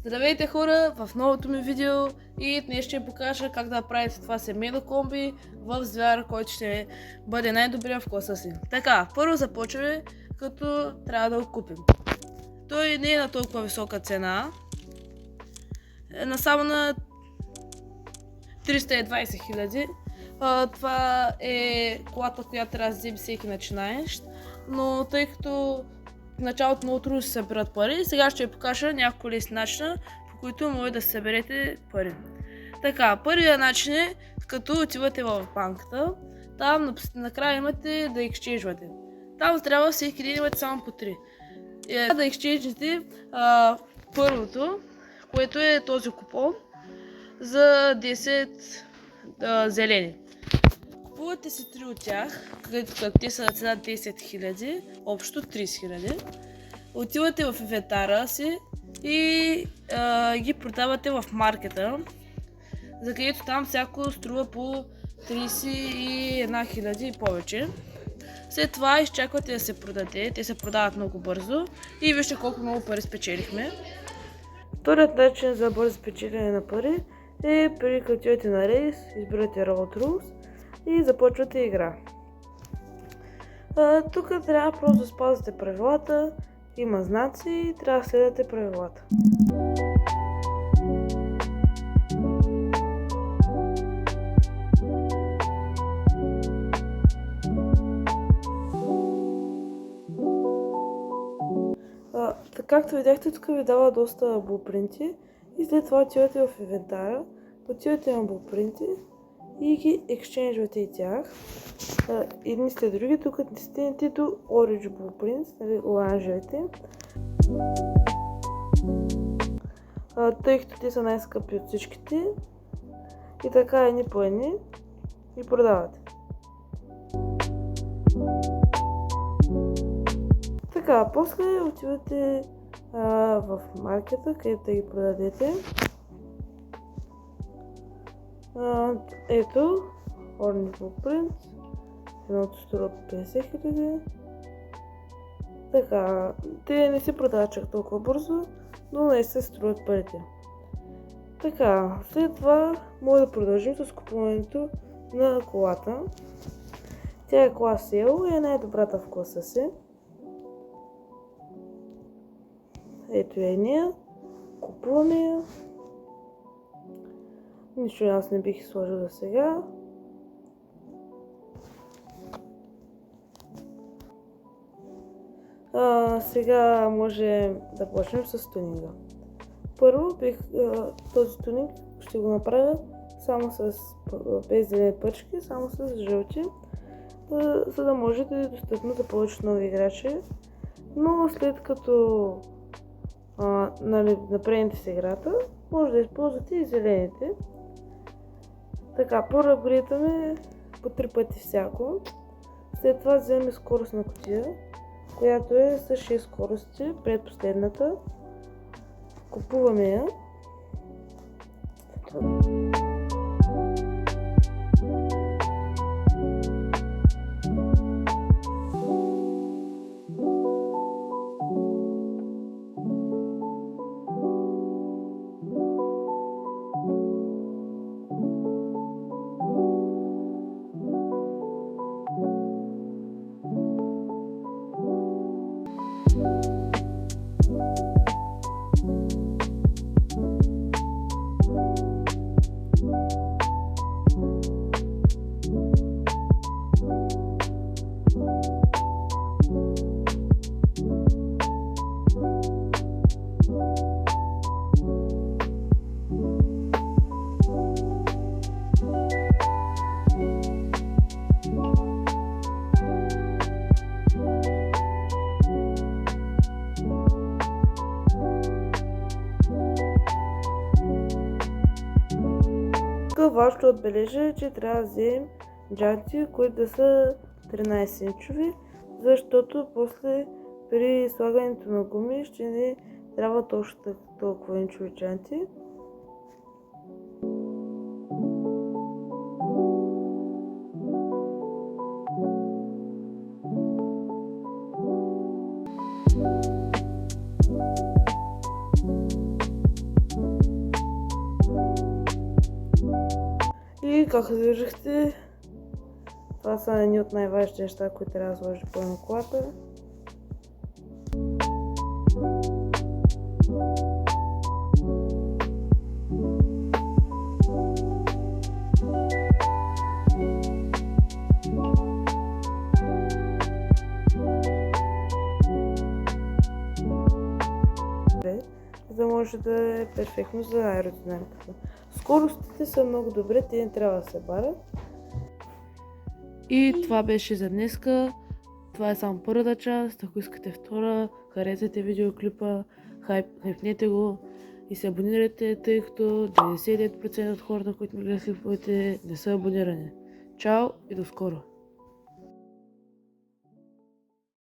Здравейте хора, в новото ми видео и днес ще покажа как да правите това семейно комби в звяра, който ще бъде най-добрия в класа си. Така, първо започваме, като трябва да го купим. Той не е на толкова висока цена, само на 320 хиляди. Това е колата, която трябва да вземе всеки начинаещ, но тъй като в началото много трудно се събират пари, сега ще ви покажа няколко лесни начина, по които може да съберете пари. Така, първият начин е, като отивате в банката, там накрая имате да екшенджвате. Там трябва всеки ден имате само по 3. Да екшенджите първото, което е този купон за 10 зелени. Купувате си 3 от тях, като те са на цена 10 хиляди, общо 30 хиляди. Отивате в инвентара си и ги продавате в маркета, за където там всяко струва по 31 хиляди и повече. След това изчаквате да се продаде, те се продават много бързо и вижте колко много пари спечелихме. Вторият начин за бързо спечелене на пари е преди като отидете на рейс, избирате Road Rules и започвате игра. Тук трябва просто да спазвате правилата, има знаци и трябва да следвате правилата. Както видяхте, тук ви дава доста блупринти и след това отивате в инвентара, отивате на блупринти и ги екшенджвате и тях. Едни след други, тук стигнете до Orange Blueprints, нали, оранжевите. Тъй като те са най-скъпи от всичките. И така едни по едни и продавате. Така, после отивате в маркета, където да ги продадете. Ето, Orange Blueprints. Едното струва 50 хиляди. Така, те не се продават чак толкова бързо, но не се струват парите. Така, след това може да продължим с купуването на колата. Тя е клас L и е най-добрата в класа си. Ето е нея. Купуваме я. Нищо аз не бих сложил за сега. Сега може да почнем с тунинга. Първо този тунинг ще го направя само без зелени пъчки, само с жълти, за да може да е достъпно за повече нови играчи. Но след като напреднете с играта, може да използвате и зелените. Така, първо апгрейдваме по 3 пъти всяко. След това вземем скоростна кутия, която е с 6 скорости, предпоследната. Купуваме я. Важно да отбележа, че трябва да вземем джанти, които да са 13 инчови, защото после при слагането на гуми ще ни трябва точно толкова инчови джанти. И как забележахте, това са едни от най-важните неща, които трябва да сложи по на колата. За да може да е перфектно за аеродинамиката. Скоростите са много добре, те не трябва да се барят. И това беше за днеска. Това е само първата част. Ако искате втора, харесайте видеоклипа, хайпнете го и се абонирайте, тъй като 99% от хората, които ми гледат клиповете, не са абонирани. Чао и до скоро!